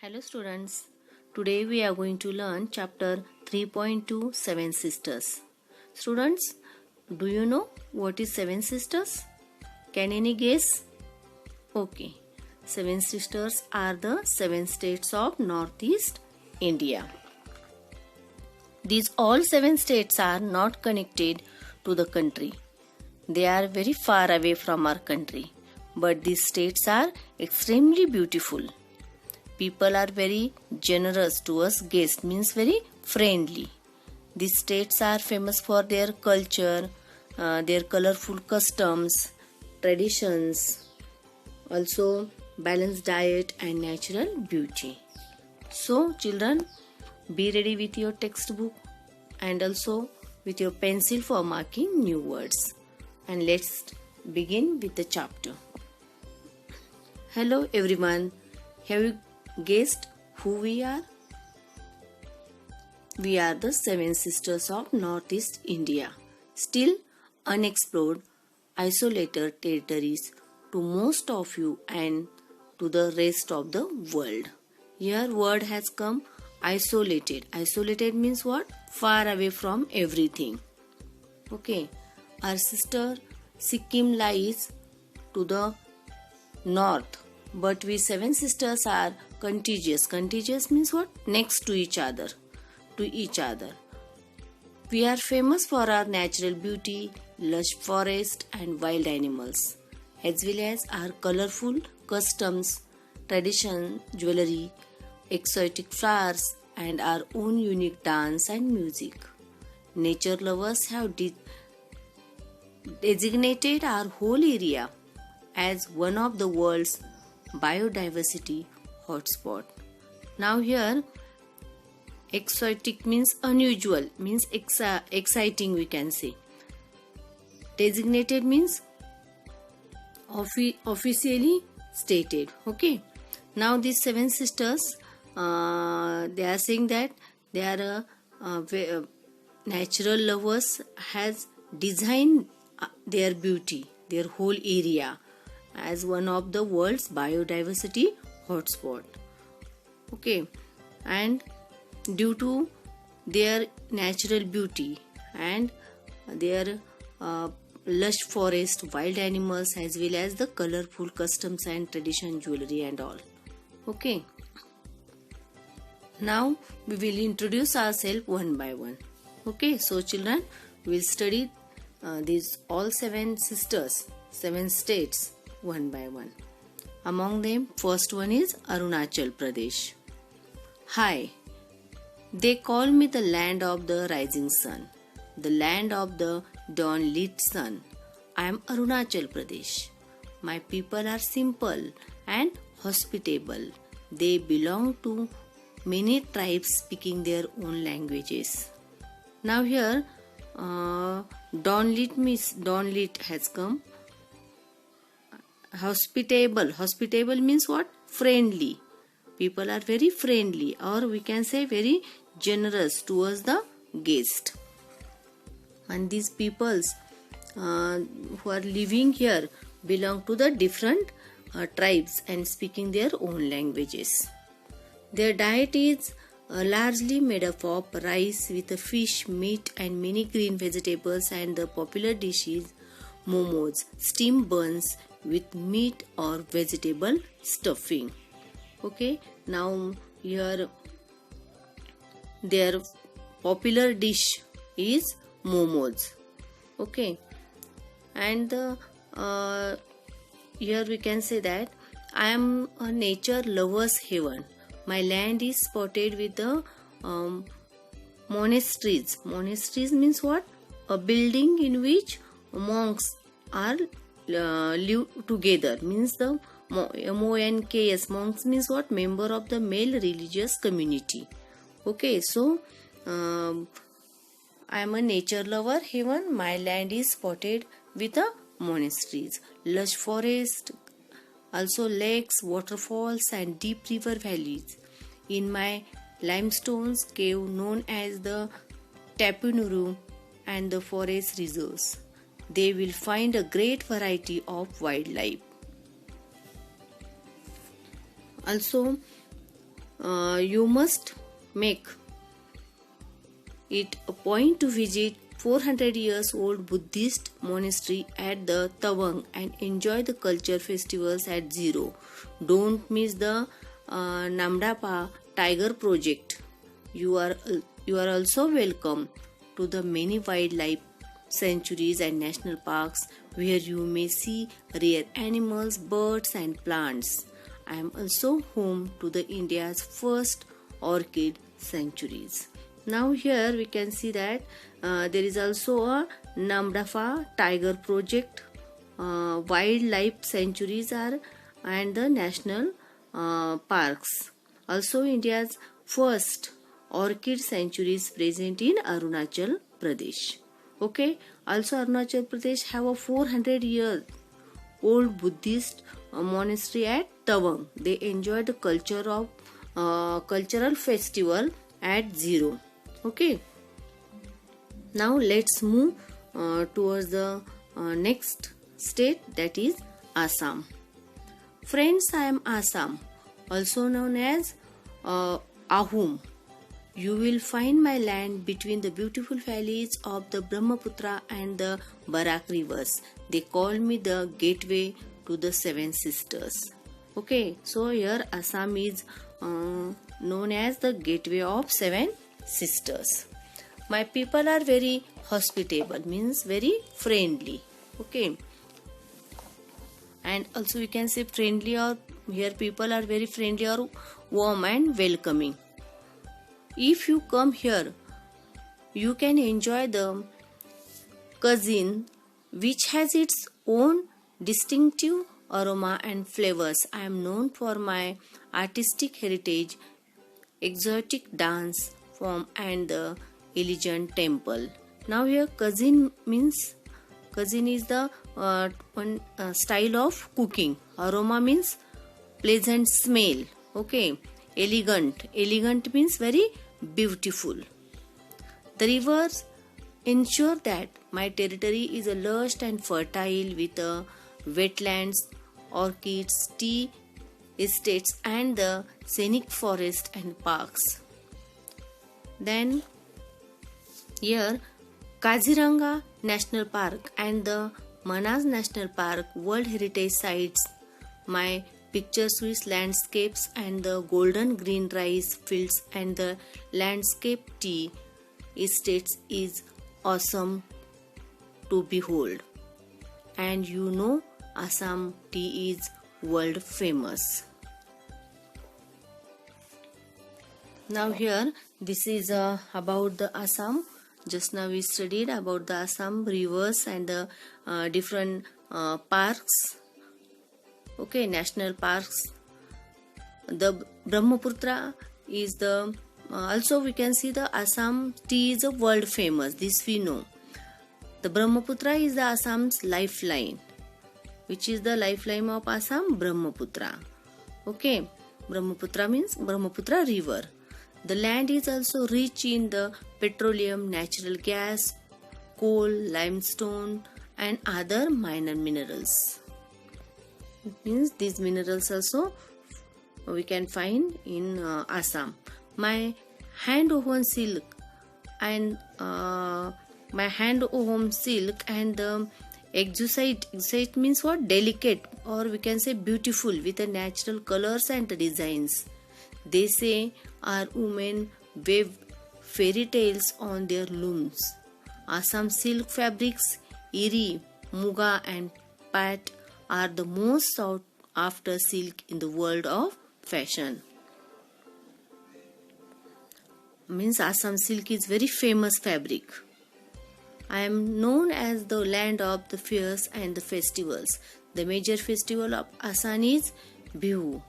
Hello students, today we are going to learn chapter 3.2 Seven Sisters. Students, do you know what is Seven Sisters? Can any guess? Okay, Seven Sisters are the 7 states of Northeast India. These all 7 states are not connected to the country. They are very far away from our country, but these states are extremely beautiful. People are very generous towards guests, means very friendly. These states are famous for their culture, their colorful customs, traditions, also balanced diet and natural beauty. So children, be ready with your textbook and also with your pencil for marking new words. And let's begin with the chapter. Hello everyone, have you guessed who we are? We are the 7 sisters of Northeast India, still unexplored, isolated territories to most of you and to the rest of the world. Here word has come isolated. Isolated means what? Far away from everything. Okay, our sister Sikkim lies to the north. But we 7 sisters are contiguous. Contiguous means what? Next to each other. We are famous for our natural beauty, lush forest and wild animals, as well as our colorful customs, tradition, jewelry, exotic flowers and our own unique dance and music. Nature lovers have designated our whole area as one of the world's biodiversity hotspot. Now here exotic means unusual, means exciting we can say. Designated means officially stated. Okay. Now these 7 sisters they are saying that they are natural lovers has designed their beauty, their whole area as one of the world's biodiversity hotspot. Okay, and due to their natural beauty and their lush forest, wild animals as well as the colorful customs and tradition, jewelry and all. Okay, now we will introduce ourselves one by one. Okay, so children, we will study these all 7 sisters, 7 states one by one. Among them, first one is Arunachal Pradesh. Hi, they call me the land of the rising sun, the land of the dawn-lit sun. I am Arunachal Pradesh. My people are simple and hospitable. They belong to many tribes speaking their own languages. Now here, dawn-lit means dawn-lit has come. Hospitable means what? Friendly. People are very friendly, or we can say very generous towards the guest. And these peoples who are living here belong to the different tribes and speaking their own languages. Their diet is largely made up of rice with a fish, meat and many green vegetables, and the popular dish is momos, steamed buns with meat or vegetable stuffing. Okay, now here their popular dish is momos. Okay, and here we can say that I am a nature lover's heaven. My land is spotted with the monasteries. Monasteries means what? A building in which monks are live together, means the MONKS, monks means what? Member of the male religious community. Okay, so I am a nature lover heaven. My land is spotted with the monasteries, lush forest, also lakes, waterfalls and deep river valleys. In my limestones cave known as the Tapu Nuru and the forest reserves, they will find a great variety of wildlife. Also, you must make it a point to visit 400 years old Buddhist monastery at the Tawang and enjoy the culture festivals at Zero. Don't miss the Namdapa Tiger Project. You are also welcome to the many wildlife sanctuaries and national parks where you may see rare animals, birds and plants. I am also home to the India's first orchid sanctuaries. Now here we can see that there is also a Namdapa Tiger Project, wildlife sanctuaries are and the national parks. Also India's first orchid sanctuary is present in Arunachal Pradesh. Okay. Also Arunachal Pradesh have a 400-year-old Buddhist monastery at Tawang. They enjoy the cultural festival at Zero. Okay. Now let's move towards the next state, that is Assam. Friends, I am Assam, also known as Ahom. You will find my land between the beautiful valleys of the Brahmaputra and the Barak rivers. They call me the gateway to the Seven Sisters. Okay, so here Assam is known as the gateway of Seven Sisters. My people are very hospitable, means very friendly. Okay, and also we can say friendly, or here people are very friendly or warm and welcoming. If you come here, you can enjoy the cuisine which has its own distinctive aroma and flavors. I am known for my artistic heritage, exotic dance form and the elegant temple. Now here cuisine is the one style of cooking. Aroma means pleasant smell. Okay. Elegant means very beautiful. The rivers ensure that my territory is a lush and fertile with wetlands, orchids, tea estates and the scenic forest and parks. Then here Kaziranga National Park and the Manas National Park, World Heritage Sites. My picturesque landscapes and the golden green rice fields and the landscape tea estates is awesome to behold. And you know Assam tea is world famous. Now here this is about the Assam. Just now we studied about the Assam rivers and the different parks. Okay, national parks. The Brahmaputra is the also we can see the Assam tea is a world famous. This we know. The Brahmaputra is the Assam's lifeline. Which is the lifeline of Assam? Brahmaputra. Okay, Brahmaputra means Brahmaputra river. The land is also rich in the petroleum, natural gas, coal, limestone and other minor minerals. It means these minerals also we can find in Assam. My hand-woven silk and exquisite means what? Delicate, or we can say beautiful with the natural colors and designs. They say our women weave fairy tales on their looms. Assam silk fabrics, eri, muga and pat are the most sought after silk in the world of fashion. Means Assam silk is very famous fabric. I am known as the land of the fairs and the festivals. The major festival of Assam is Bihu.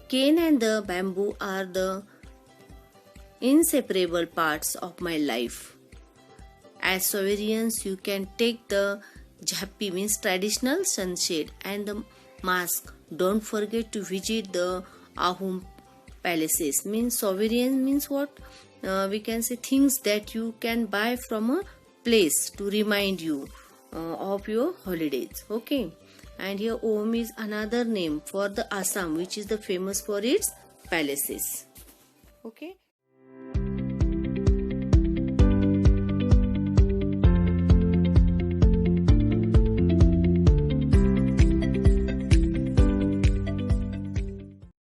Cane and the bamboo are the inseparable parts of my life. As souvenirs, you can take the jhappi, means traditional sunshade, and the mask. Don't forget to visit the Ahom palaces. Means souvenirs means what? We can say things that you can buy from a place to remind you of your holidays. Okay. and here Om is another name for the Assam, which is the famous for its palaces. Okay.